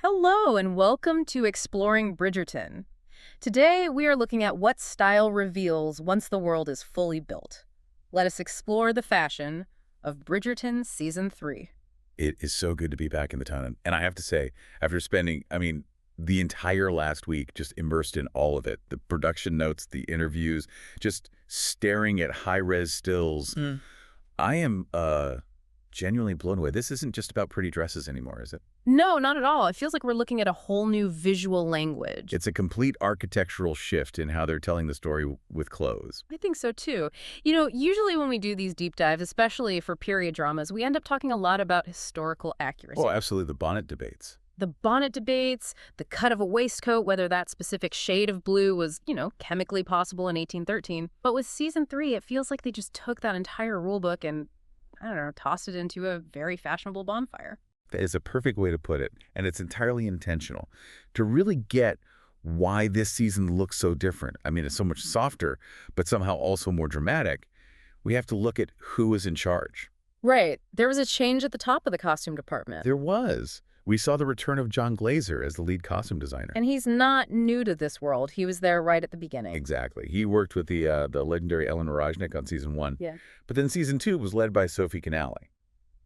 Hello and welcome to Exploring Bridgerton. Today we are looking at what style reveals once the world is fully built. Let us explore the fashion of Bridgerton Season 3. It is so good to be back in the town. And I have to say, after spending, the entire last week just immersed in all of it, the production notes, the interviews, just staring at high-res stills, I am genuinely blown away. This isn't just about pretty dresses anymore, is it? No, not at all. It feels like we're looking at a whole new visual language. It's a complete architectural shift in how they're telling the story with clothes. I think so too. Usually when we do these deep dives, especially for period dramas, we end up talking a lot about historical accuracy. Oh, absolutely. The bonnet debates. The bonnet debates, the cut of a waistcoat, whether that specific shade of blue was, chemically possible in 1813. But with Season 3, it feels like they just took that entire rulebook and, I don't know, tossed it into a very fashionable bonfire. That is a perfect way to put it, and it's entirely intentional. To really get why this season looks so different, it's so much softer, but somehow also more dramatic, we have to look at who is in charge. Right. There was a change at the top of the costume department. There was. We saw the return of John Glazer as the lead costume designer. And he's not new to this world. He was there right at the beginning. Exactly. He worked with the legendary Ellen Rajnik on Season 1. Yeah. But then Season 2 was led by Sophie Canale.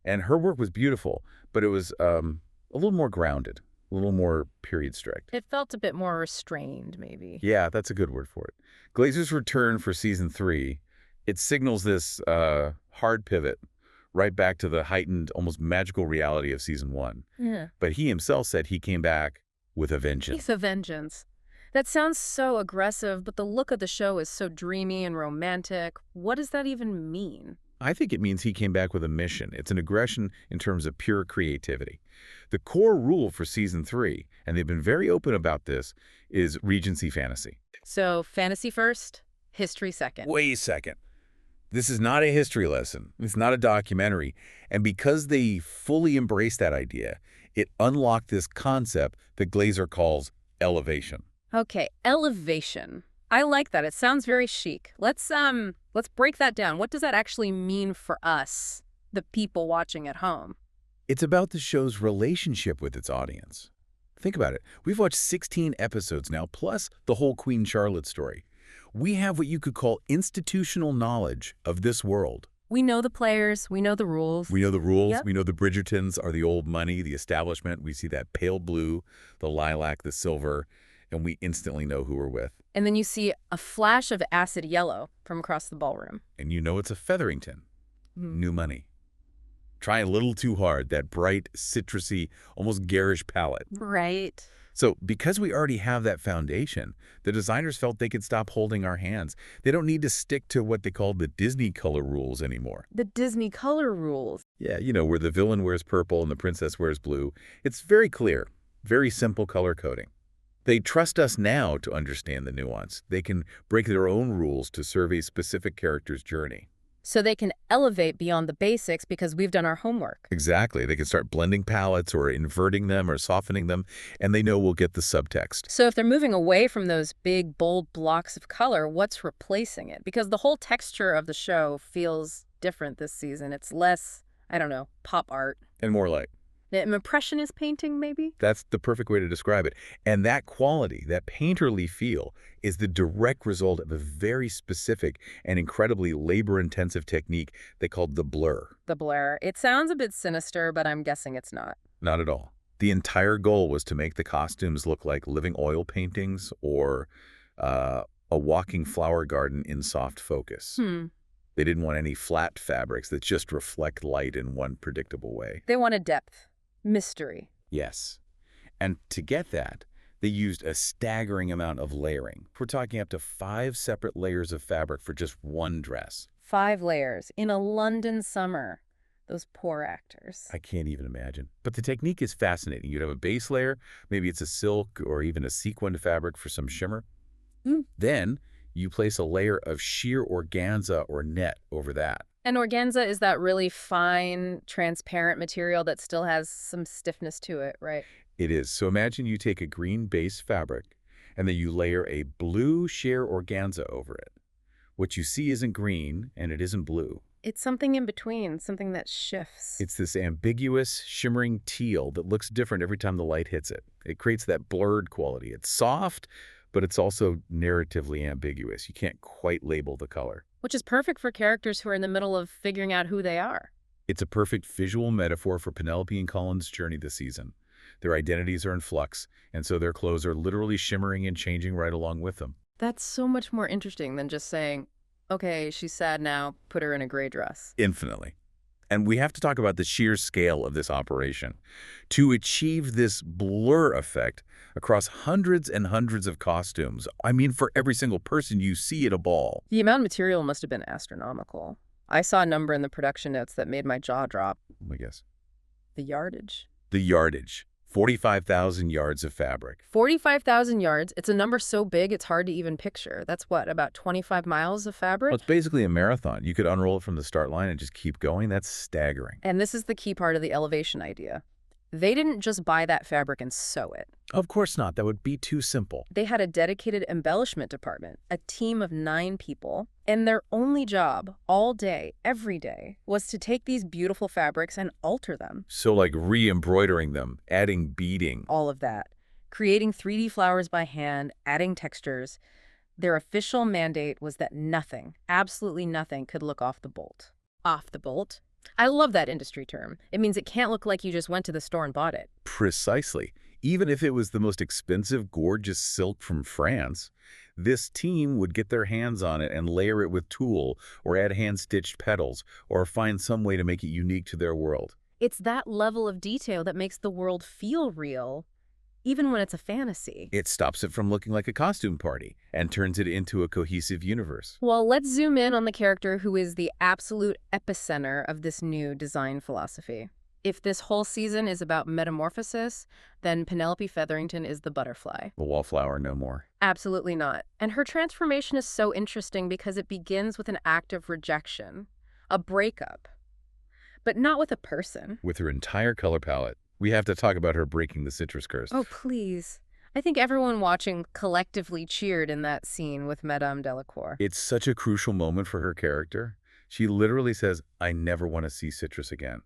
And her work was beautiful, but it was a little more grounded, a little more period strict. It felt a bit more restrained, maybe. Yeah, that's a good word for it. Glazer's return for Season 3, it signals this hard pivot right back to the heightened, almost magical reality of Season 1. Yeah. But he himself said he came back with a vengeance. He's a vengeance. That sounds so aggressive, but the look of the show is so dreamy and romantic. What does that even mean? I think it means he came back with a mission. It's an aggression in terms of pure creativity. The core rule for Season 3, and they've been very open about this, is Regency fantasy. So fantasy first, history second. Wait a second. This is not a history lesson. It's not a documentary. And because they fully embraced that idea, it unlocked this concept that Glazer calls elevation. Okay, elevation. I like that. It sounds very chic. Let's break that down. What does that actually mean for us, the people watching at home? It's about the show's relationship with its audience. Think about it. We've watched 16 episodes now, plus the whole Queen Charlotte story. We have what you could call institutional knowledge of this world. We know the players. We know the rules. We know the rules. Yep. We know the Bridgertons are the old money, the establishment. We see that pale blue, the lilac, the silver, and we instantly know who we're with. And then you see a flash of acid yellow from across the ballroom. And you know it's a Featherington. New money. Try a little too hard, that bright, citrusy, almost garish palette. Right. So because we already have that foundation, the designers felt they could stop holding our hands. They don't need to stick to what they call the Disney color rules anymore. The Disney color rules. Yeah, where the villain wears purple and the princess wears blue. It's very clear, very simple color coding. They trust us now to understand the nuance. They can break their own rules to serve a specific character's journey. So they can elevate beyond the basics because we've done our homework. Exactly. They can start blending palettes or inverting them or softening them, and they know we'll get the subtext. So if they're moving away from those big, bold blocks of color, what's replacing it? Because the whole texture of the show feels different this season. It's less, pop art. And more like. Impressionist painting, maybe? That's the perfect way to describe it. And that quality, that painterly feel, is the direct result of a very specific and incredibly labor-intensive technique they called the blur. The blur. It sounds a bit sinister, but I'm guessing it's not. Not at all. The entire goal was to make the costumes look like living oil paintings or a walking flower garden in soft focus. They didn't want any flat fabrics that just reflect light in one predictable way. They wanted depth. Mystery. Yes. And to get that, they used a staggering amount of layering. We're talking up to 5 separate layers of fabric for just one dress. 5 layers in a London summer. Those poor actors. I can't even imagine. But the technique is fascinating. You'd have a base layer, maybe it's a silk or even a sequined fabric for some shimmer. Then you place a layer of sheer organza or net over that. And organza is that really fine, transparent material that still has some stiffness to it, right? It is. So imagine you take a green base fabric and then you layer a blue sheer organza over it. What you see isn't green and it isn't blue. It's something in between, something that shifts. It's this ambiguous, shimmering teal that looks different every time the light hits it. It creates that blurred quality. It's soft, but it's also narratively ambiguous. You can't quite label the color. Which is perfect for characters who are in the middle of figuring out who they are. It's a perfect visual metaphor for Penelope and Colin's journey this season. Their identities are in flux, and so their clothes are literally shimmering and changing right along with them. That's so much more interesting than just saying, okay, she's sad now, put her in a gray dress. Infinitely. And we have to talk about the sheer scale of this operation. To achieve this blur effect across hundreds and hundreds of costumes, I mean, for every single person you see at a ball. The amount of material must have been astronomical. I saw a number in the production notes that made my jaw drop. I guess. The yardage. The yardage. 45,000 yards of fabric. 45,000 yards. It's a number so big it's hard to even picture. That's what, about 25 miles of fabric? Well, it's basically a marathon. You could unroll it from the start line and just keep going. That's staggering. And this is the key part of the elevation idea. They didn't just buy that fabric and sew it. Of course not. That would be too simple. They had a dedicated embellishment department, a team of 9 people, and their only job, all day, every day, was to take these beautiful fabrics and alter them. So like re-embroidering them, adding beading. All of that. Creating 3D flowers by hand, adding textures. Their official mandate was that nothing, absolutely nothing, could look off the bolt. Off the bolt? I love that industry term. It means it can't look like you just went to the store and bought it. Precisely. Even if it was the most expensive, gorgeous silk from France, this team would get their hands on it and layer it with tulle or add hand-stitched petals or find some way to make it unique to their world. It's that level of detail that makes the world feel real, even when it's a fantasy. It stops it from looking like a costume party and turns it into a cohesive universe. Well, let's zoom in on the character who is the absolute epicenter of this new design philosophy. If this whole season is about metamorphosis, then Penelope Featherington is the butterfly. The wallflower no more. Absolutely not. And her transformation is so interesting because it begins with an act of rejection, a breakup, but not with a person. With her entire color palette. We have to talk about her breaking the citrus curse. Oh, please. I think everyone watching collectively cheered in that scene with Madame Delacour. It's such a crucial moment for her character. She literally says, I never want to see citrus again.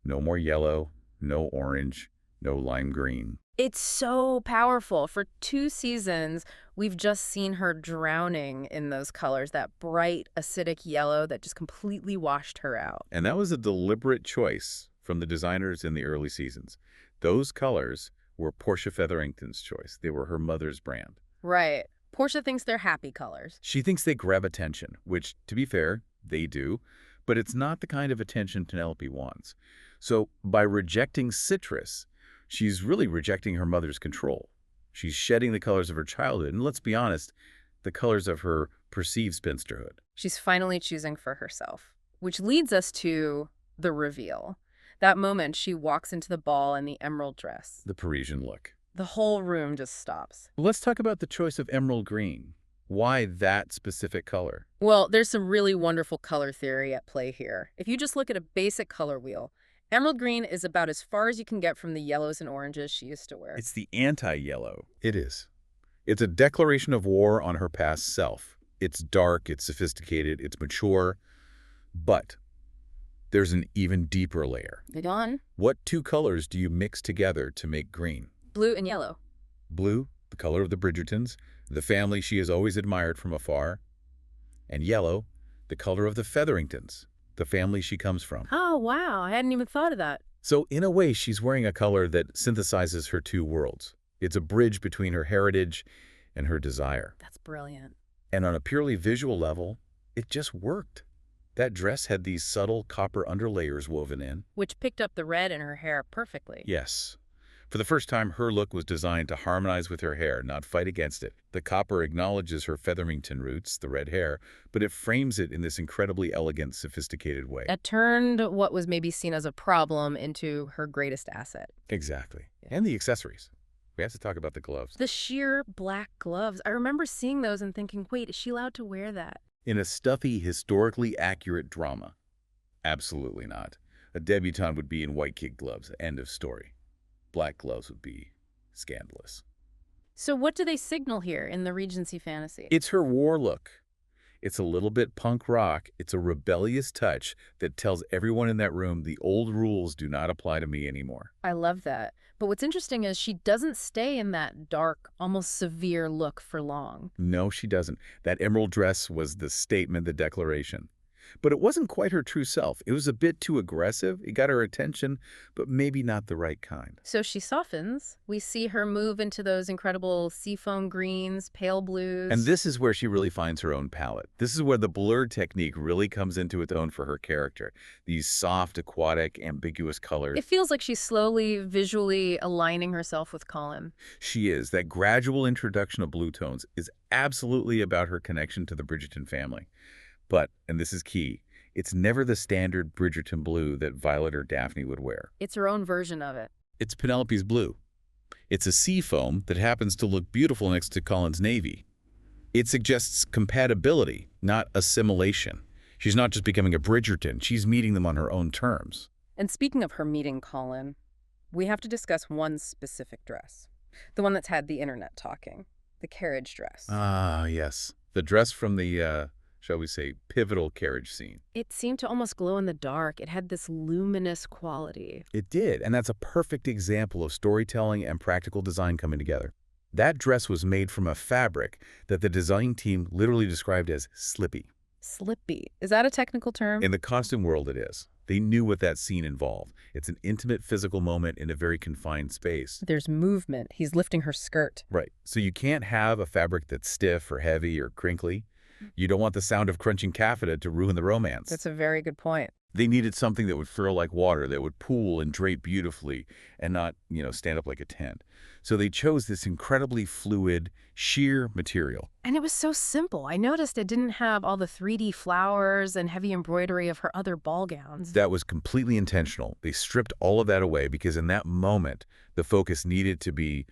No more yellow, no orange, no lime green. It's so powerful. For 2 seasons, we've just seen her drowning in those colors, that bright, acidic yellow that just completely washed her out. And that was a deliberate choice from the designers in the early seasons. Those colors were Portia Featherington's choice. They were her mother's brand. Right. Portia thinks they're happy colors. She thinks they grab attention, which, to be fair, they do, but it's not the kind of attention Penelope wants. So by rejecting citrus, she's really rejecting her mother's control. She's shedding the colors of her childhood, and let's be honest, the colors of her perceived spinsterhood. She's finally choosing for herself, which leads us to the reveal. That moment she walks into the ball in the emerald dress. The Parisian look. The whole room just stops. Let's talk about the choice of emerald green. Why that specific color? Well, there's some really wonderful color theory at play here. If you just look at a basic color wheel, emerald green is about as far as you can get from the yellows and oranges she used to wear. It's the anti-yellow. It is. It's a declaration of war on her past self. It's dark, it's sophisticated, it's mature, but there's an even deeper layer. Go on. What 2 colors do you mix together to make green? Blue and yellow. Blue, the color of the Bridgertons, the family she has always admired from afar, and yellow, the color of the Featheringtons, the family she comes from. Oh, wow. I hadn't even thought of that. So in a way, she's wearing a color that synthesizes her 2 worlds. It's a bridge between her heritage and her desire. That's brilliant. And on a purely visual level, it just worked. That dress had these subtle copper underlayers woven in. Which picked up the red in her hair perfectly. Yes. For the first time, her look was designed to harmonize with her hair, not fight against it. The copper acknowledges her Featherington roots, the red hair, but it frames it in this incredibly elegant, sophisticated way. It turned what was maybe seen as a problem into her greatest asset. Exactly. And the accessories. We have to talk about the gloves. The sheer black gloves. I remember seeing those and thinking, wait, is she allowed to wear that? In a stuffy, historically accurate drama? Absolutely not. A debutante would be in white kid gloves. End of story. Black gloves would be scandalous. So what do they signal here in the Regency fantasy? It's her war look. It's a little bit punk rock. It's a rebellious touch that tells everyone in that room the old rules do not apply to me anymore. I love that. But what's interesting is she doesn't stay in that dark, almost severe look for long. No, she doesn't. That emerald dress was the statement, the declaration. But it wasn't quite her true self. It was a bit too aggressive. It got her attention, but maybe not the right kind. So she softens. We see her move into those incredible seafoam greens, pale blues. And this is where she really finds her own palette. This is where the blur technique really comes into its own for her character. These soft, aquatic, ambiguous colors. It feels like she's slowly, visually aligning herself with Colin. She is. That gradual introduction of blue tones is absolutely about her connection to the Bridgerton family. But, and this is key, it's never the standard Bridgerton blue that Violet or Daphne would wear. It's her own version of it. It's Penelope's blue. It's a seafoam that happens to look beautiful next to Colin's navy. It suggests compatibility, not assimilation. She's not just becoming a Bridgerton, she's meeting them on her own terms. And speaking of her meeting Colin, we have to discuss one specific dress. The one that's had the internet talking. The carriage dress. Ah, yes. The dress from the, shall we say, pivotal carriage scene. It seemed to almost glow in the dark. It had this luminous quality. It did, and that's a perfect example of storytelling and practical design coming together. That dress was made from a fabric that the design team literally described as slippy. Slippy. Is that a technical term? In the costume world, it is. They knew what that scene involved. It's an intimate physical moment in a very confined space. There's movement. He's lifting her skirt. Right. So you can't have a fabric that's stiff or heavy or crinkly. You don't want the sound of crunching taffeta to ruin the romance. That's a very good point. They needed something that would furl like water, that would pool and drape beautifully and not, stand up like a tent. So they chose this incredibly fluid, sheer material. And it was so simple. I noticed it didn't have all the 3D flowers and heavy embroidery of her other ball gowns. That was completely intentional. They stripped all of that away because in that moment, the focus needed to be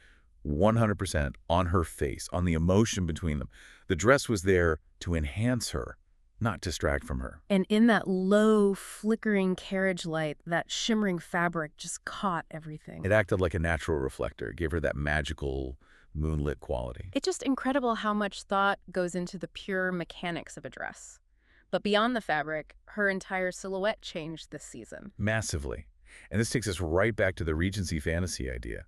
100% on her face, on the emotion between them. The dress was there to enhance her, not distract from her. And in that low, flickering carriage light, that shimmering fabric just caught everything. It acted like a natural reflector, gave her that magical, moonlit quality. It's just incredible how much thought goes into the pure mechanics of a dress. But beyond the fabric, her entire silhouette changed this season. Massively. And this takes us right back to the Regency fantasy idea.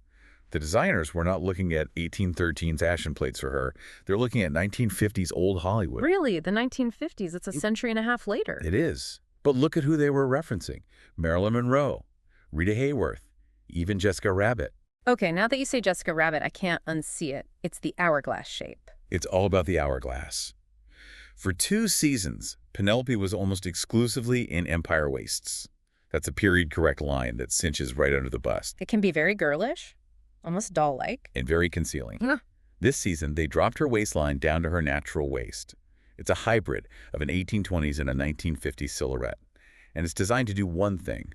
The designers were not looking at 1813's ashen plates for her. They're looking at 1950s old Hollywood. Really? The 1950s? It's a century and a half later. It is. But look at who they were referencing. Marilyn Monroe, Rita Hayworth, even Jessica Rabbit. Okay, now that you say Jessica Rabbit, I can't unsee it. It's the hourglass shape. It's all about the hourglass. For 2 seasons, Penelope was almost exclusively in empire waists. That's a period-correct line that cinches right under the bust. It can be very girlish. Almost doll-like. And very concealing. Yeah. This season, they dropped her waistline down to her natural waist. It's a hybrid of an 1820s and a 1950s silhouette. And it's designed to do one thing,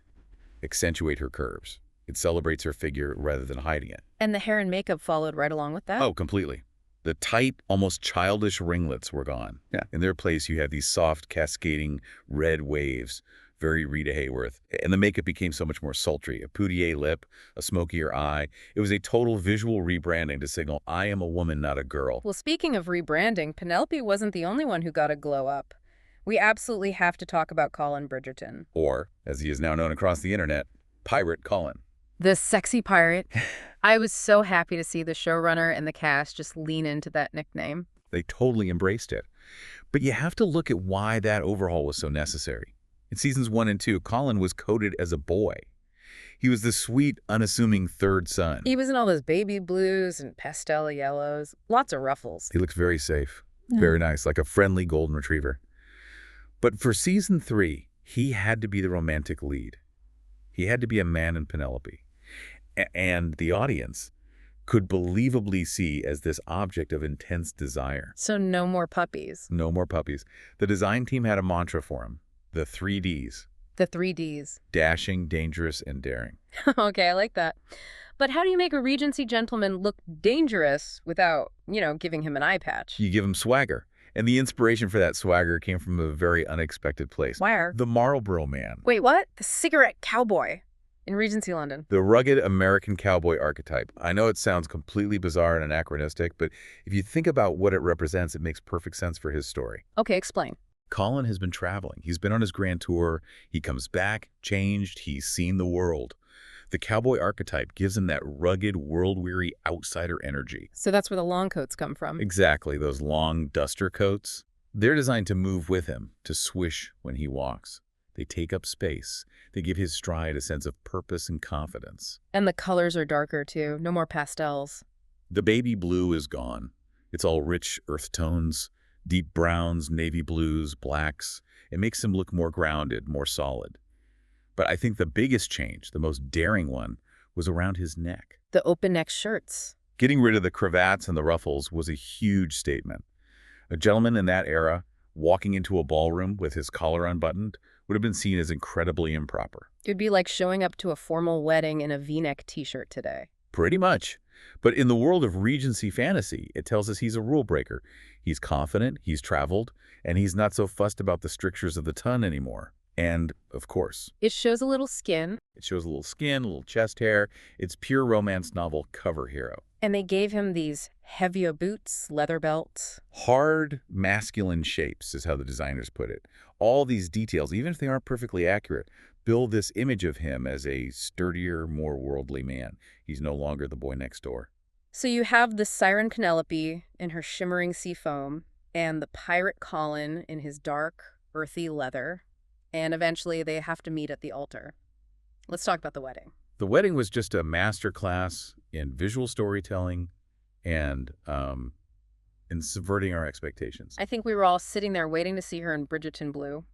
accentuate her curves. It celebrates her figure rather than hiding it. And the hair and makeup followed right along with that? Oh, completely. The tight, almost childish ringlets were gone. Yeah. In their place, you had these soft, cascading red waves, very Rita Hayworth. And the makeup became so much more sultry. A poutier lip, a smokier eye. It was a total visual rebranding to signal, I am a woman, not a girl. Well, speaking of rebranding, Penelope wasn't the only one who got a glow up. We absolutely have to talk about Colin Bridgerton. Or, as he is now known across the internet, Pirate Colin. The sexy pirate. I was so happy to see the showrunner and the cast just lean into that nickname. They totally embraced it. But you have to look at why that overhaul was so necessary. In seasons 1 and 2, Colin was coded as a boy. He was the sweet, unassuming third son. He was in all those baby blues and pastel yellows. Lots of ruffles. He looks very safe, Yeah. very nice, like a friendly golden retriever. But for season 3, he had to be the romantic lead. He had to be a man in Penelope. And the audience could believably see as this object of intense desire. So no more puppies. No more puppies. The design team had a mantra for him. The 3 Ds. The 3 Ds. Dashing, dangerous, and daring. Okay, I like that. But how do you make a Regency gentleman look dangerous without, giving him an eye patch? You give him swagger. And the inspiration for that swagger came from a very unexpected place. Where? The Marlboro Man. Wait, what? The cigarette cowboy. In Regency London. The rugged American cowboy archetype. I know it sounds completely bizarre and anachronistic, but if you think about what it represents, it makes perfect sense for his story. Okay, explain. Colin has been traveling. He's been on his grand tour. He comes back, changed. He's seen the world. The cowboy archetype gives him that rugged, world-weary outsider energy. So that's where the long coats come from. Exactly, those long duster coats. They're designed to move with him, to swish when he walks. They take up space. They give his stride a sense of purpose and confidence. And the colors are darker, too. No more pastels. The baby blue is gone. It's all rich earth tones, deep browns, navy blues, blacks. It makes him look more grounded, more solid. But I think the biggest change, the most daring one, was around his neck. The open neck shirts. Getting rid of the cravats and the ruffles was a huge statement. A gentleman in that era, walking into a ballroom with his collar unbuttoned, would have been seen as incredibly improper. It'd be like showing up to a formal wedding in a V-neck t-shirt today. Pretty much. But in the world of Regency fantasy, it tells us he's a rule breaker. He's confident, he's traveled, and he's not so fussed about the strictures of the ton anymore. And, of course, It shows a little skin. it shows a little skin, a little chest hair. It's pure romance novel cover hero. And they gave him these heavier boots, leather belt. Hard, masculine shapes is how the designers put it. All these details, even if they aren't perfectly accurate, build this image of him as a sturdier, more worldly man. He's no longer the boy next door. So you have the siren Penelope in her shimmering sea foam, and the pirate Colin in his dark, earthy leather. And eventually they have to meet at the altar. Let's talk about the wedding. The wedding was just a master class in visual storytelling and in subverting our expectations. I think we were all sitting there waiting to see her in Bridgerton blue,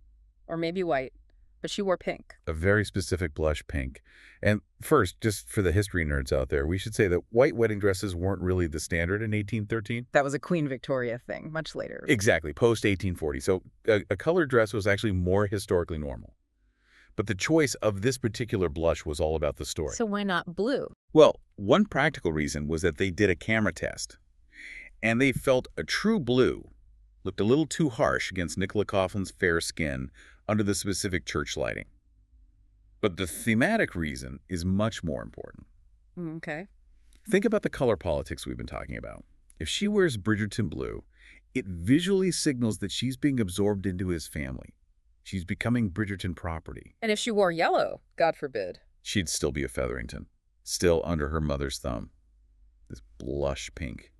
or maybe white, but she wore pink. A very specific blush pink. And first, just for the history nerds out there, we should say that white wedding dresses weren't really the standard in 1813. That was a Queen Victoria thing, much later. Exactly, post-1840. So a colored dress was actually more historically normal. But the choice of this particular blush was all about the story. So why not blue? Well, one practical reason was that they did a camera test. And they felt a true blue looked a little too harsh against Nicola Coughlin's fair skin under the specific church lighting. But the thematic reason is much more important. Okay. Think about the color politics we've been talking about. If she wears Bridgerton blue, it visually signals that she's being absorbed into his family. She's becoming Bridgerton property. And if she wore yellow, God forbid. She'd still be a Featherington, still under her mother's thumb. This blush pink.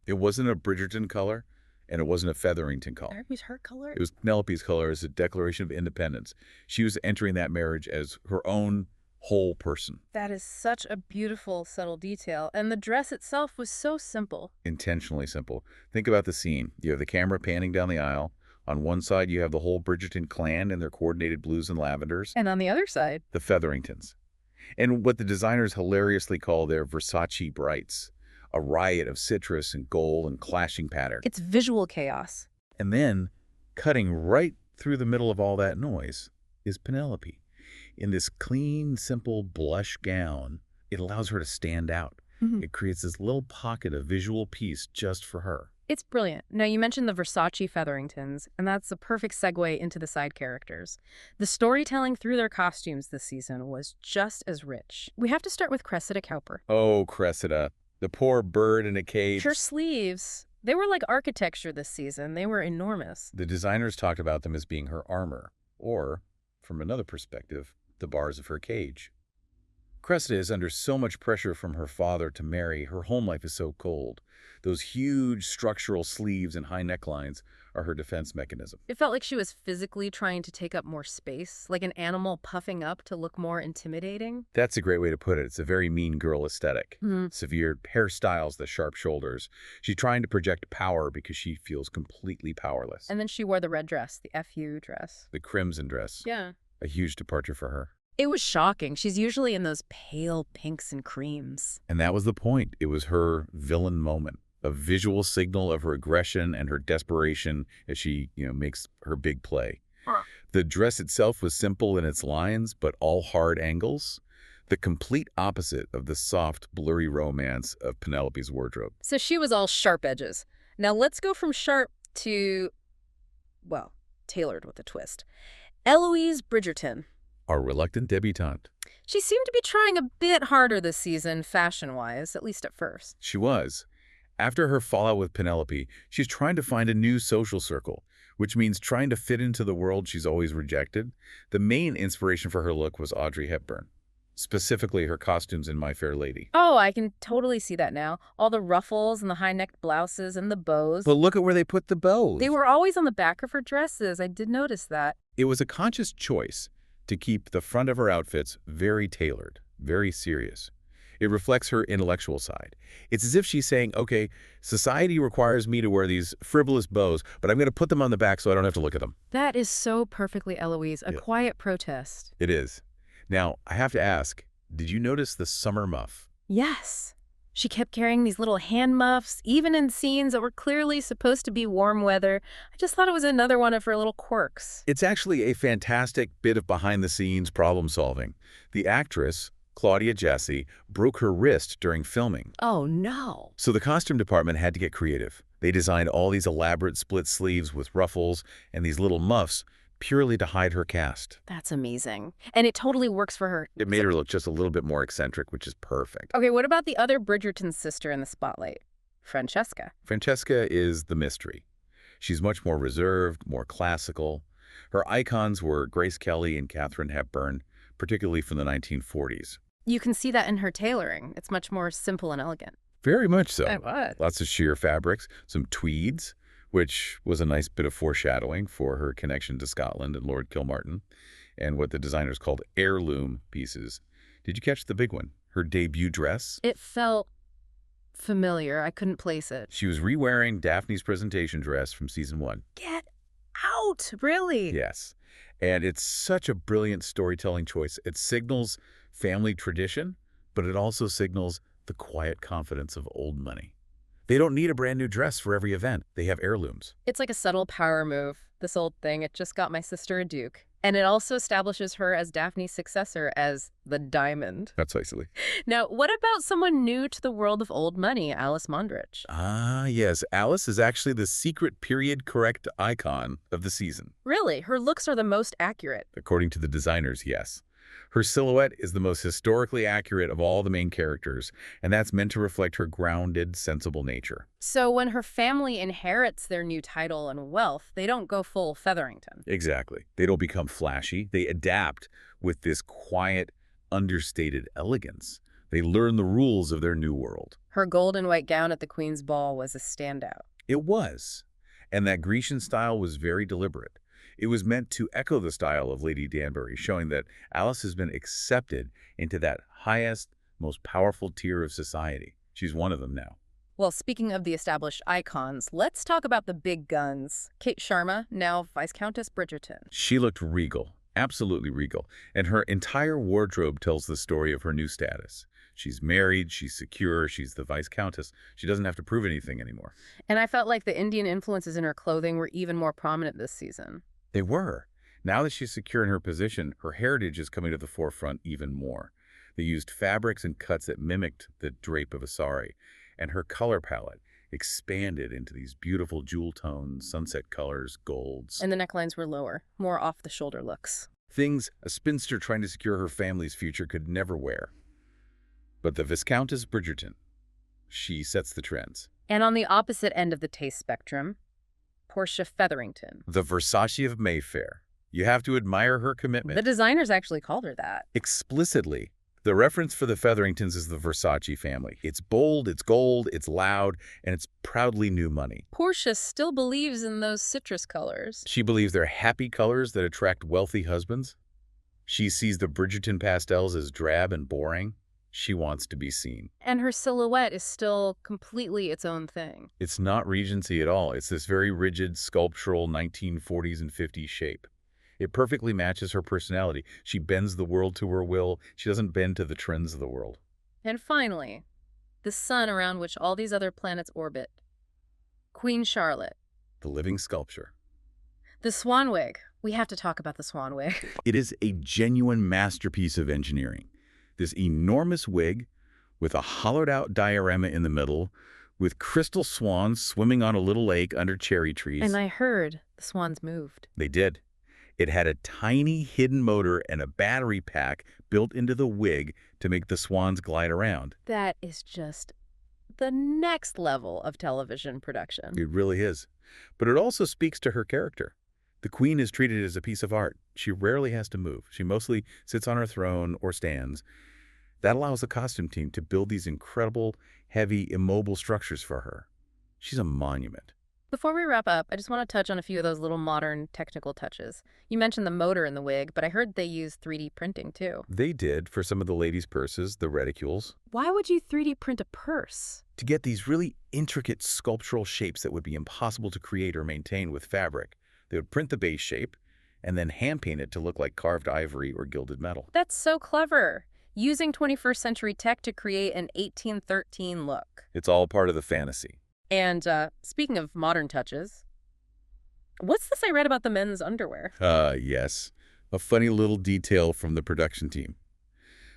It wasn't a Bridgerton color, and it wasn't a Featherington color. That was her color? It was Penelope's color as a declaration of independence. She was entering that marriage as her own whole person. That is such a beautiful, subtle detail. And the dress itself was so simple. Intentionally simple. Think about the scene. You have the camera panning down the aisle. On one side, you have the whole Bridgerton clan in their coordinated blues and lavenders. And on the other side, the Featheringtons. And what the designers hilariously call their Versace brights. A riot of citrus and gold and clashing pattern. it's visual chaos. And then, cutting right through the middle of all that noise, is Penelope. In this clean, simple blush gown, it allows her to stand out. It creates this little pocket of visual peace just for her. It's brilliant. Now, you mentioned the Versace Featheringtons, and that's a perfect segue into the side characters. The storytelling through their costumes this season was just as rich. We have to start with Cressida Cowper. Oh, Cressida. The poor bird in a cage. Her sleeves, they were like architecture this season. They were enormous. The designers talked about them as being her armor, or, from another perspective, the bars of her cage. Cressida is under so much pressure from her father to marry. Her home life is so cold. Those huge structural sleeves and high necklines are her defense mechanism. It felt like she was physically trying to take up more space, like an animal puffing up to look more intimidating. That's a great way to put it. It's a very mean girl aesthetic. Severe hairstyles, the sharp shoulders. She's trying to project power because she feels completely powerless. And then she wore the red dress, the FU dress. The crimson dress. Yeah. A huge departure for her. It was shocking. She's usually in those pale pinks and creams. And that was the point. It was her villain moment. A visual signal of her aggression and her desperation as she, makes her big play. The dress itself was simple in its lines, but all hard angles. The complete opposite of the soft, blurry romance of Penelope's wardrobe. So she was all sharp edges. Now let's go from sharp to, well, tailored with a twist. Eloise Bridgerton. Our reluctant debutante. She seemed to be trying a bit harder this season, fashion-wise, at least at first. She was. After her fallout with Penelope, she's trying to find a new social circle, which means trying to fit into the world she's always rejected. The main inspiration for her look was Audrey Hepburn, specifically her costumes in My Fair Lady. Oh, I can totally see that now. All the ruffles and the high-necked blouses and the bows. But look at where they put the bows. They were always on the back of her dresses. I did notice that. It was a conscious choice to keep the front of her outfits very tailored, very serious. It reflects her intellectual side. It's as if she's saying, okay, society requires me to wear these frivolous bows, but I'm going to put them on the back so I don't have to look at them. That is so perfectly Eloise, a Yeah. quiet protest. It is. Now, I have to ask, did you notice the summer muff? Yes. She kept carrying these little hand muffs, even in scenes that were clearly supposed to be warm weather. I just thought it was another one of her little quirks. It's actually a fantastic bit of behind-the-scenes problem solving. The actress, Claudia Jessie, broke her wrist during filming. Oh, no. So the costume department had to get creative. They designed all these elaborate split sleeves with ruffles and these little muffs purely to hide her cast. That's amazing. And it totally works for her. It made her look just a little bit more eccentric, which is perfect. Okay, what about the other Bridgerton sister in the spotlight? Francesca. Francesca is the mystery. She's much more reserved, more classical. Her icons were Grace Kelly and Katharine Hepburn, particularly from the 1940s. You can see that in her tailoring. It's much more simple and elegant. Very much so. I would. Lots of sheer fabrics, some tweeds, which was a nice bit of foreshadowing for her connection to Scotland and Lord Kilmartin, and what the designers called heirloom pieces. Did you catch the big one? Her debut dress? It felt familiar. I couldn't place it. She was re-wearing Daphne's presentation dress from season 1. Get out! Really? Yes. And it's such a brilliant storytelling choice. It signals family tradition, but it also signals the quiet confidence of old money. They don't need a brand new dress for every event. They have heirlooms. It's like a subtle power move, this old thing. It just got my sister a duke. And it also establishes her as Daphne's successor as the Diamond. Precisely. Now, what about someone new to the world of old money, Alice Mondrich? Ah, yes. Alice is actually the secret period-correct icon of the season. Really? Her looks are the most accurate. According to the designers, yes. Her silhouette is the most historically accurate of all the main characters, and that's meant to reflect her grounded, sensible nature. So when her family inherits their new title and wealth, they don't go full Featherington. Exactly. They don't become flashy. They adapt with this quiet, understated elegance. They learn the rules of their new world. Her gold and white gown at the Queen's Ball was a standout. It was. And that Grecian style was very deliberate. It was meant to echo the style of Lady Danbury, showing that Alice has been accepted into that highest, most powerful tier of society. She's one of them now. Well, speaking of the established icons, let's talk about the big guns. Kate Sharma, now Viscountess Bridgerton. She looked regal, absolutely regal, and her entire wardrobe tells the story of her new status. She's married, she's secure, she's the Viscountess. She doesn't have to prove anything anymore. And I felt like the Indian influences in her clothing were even more prominent this season. They were. Now that she's secure in her position, her heritage is coming to the forefront even more. They used fabrics and cuts that mimicked the drape of a sari, and her color palette expanded into these beautiful jewel tones, sunset colors, golds. And the necklines were lower, more off-the-shoulder looks. Things a spinster trying to secure her family's future could never wear. But the Viscountess Bridgerton, she sets the trends. And on the opposite end of the taste spectrum, Portia Featherington. The Versace of Mayfair. You have to admire her commitment. The designers actually called her that. Explicitly. The reference for the Featheringtons is the Versace family. It's bold, it's gold, it's loud, and it's proudly new money. Portia still believes in those citrus colors. She believes they're happy colors that attract wealthy husbands. She sees the Bridgerton pastels as drab and boring. She wants to be seen. And her silhouette is still completely its own thing. It's not Regency at all. It's this very rigid, sculptural 1940s and 50s shape. It perfectly matches her personality. She bends the world to her will. She doesn't bend to the trends of the world. And finally, the sun around which all these other planets orbit. Queen Charlotte. The living sculpture. The swan wig. We have to talk about the swan wig. It is a genuine masterpiece of engineering. This enormous wig with a hollowed-out diorama in the middle, with crystal swans swimming on a little lake under cherry trees. And I heard the swans moved. They did. It had a tiny hidden motor and a battery pack built into the wig to make the swans glide around. That is just the next level of television production. It really is. But it also speaks to her character. The queen is treated as a piece of art. She rarely has to move. She mostly sits on her throne or stands. That allows the costume team to build these incredible, heavy, immobile structures for her. She's a monument. Before we wrap up, I just want to touch on a few of those little modern technical touches. You mentioned the motor in the wig, but I heard they use 3D printing too. They did for some of the ladies' purses, the reticules, Why would you 3D print a purse? to get these really intricate sculptural shapes that would be impossible to create or maintain with fabric. They would print the base shape and then hand paint it to look like carved ivory or gilded metal. That's so clever. Using 21st century tech to create an 1813 look. It's all part of the fantasy. And speaking of modern touches, what's this I read about the men's underwear? Yes. A funny little detail from the production team.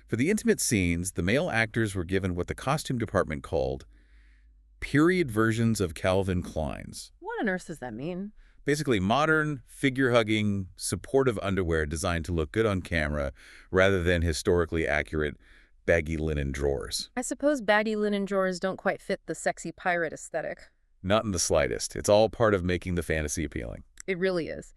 For the intimate scenes, the male actors were given what the costume department called period versions of Calvin Klein's. What on earth does that mean? Basically modern, figure-hugging, supportive underwear designed to look good on camera rather than historically accurate, baggy linen drawers. I suppose baggy linen drawers don't quite fit the sexy pirate aesthetic. Not in the slightest. It's all part of making the fantasy appealing. It really is.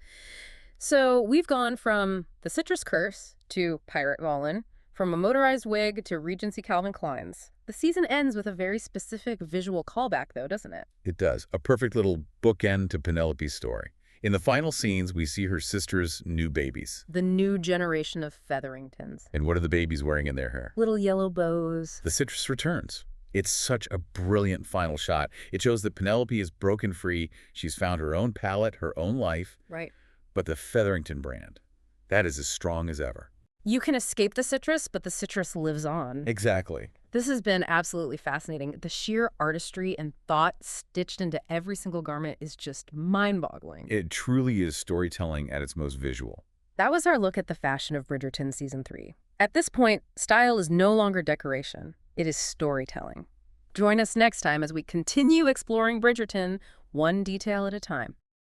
So we've gone from the citrus curse to pirate Colin, from a motorized wig to Regency Calvin Klein's. The season ends with a very specific visual callback, though, doesn't it? It does. A perfect little bookend to Penelope's story. In the final scenes, we see her sister's new babies. The new generation of Featheringtons. And what are the babies wearing in their hair? Little yellow bows. The citrus returns. It's such a brilliant final shot. It shows that Penelope is broken free. She's found her own palette, her own life. Right. But the Featherington brand, that is as strong as ever. You can escape the citrus, but the citrus lives on. Exactly. This has been absolutely fascinating. The sheer artistry and thought stitched into every single garment is just mind-boggling. It truly is storytelling at its most visual. That was our look at the fashion of Bridgerton Season 3. At this point, style is no longer decoration. It is storytelling. Join us next time as we continue exploring Bridgerton, one detail at a time.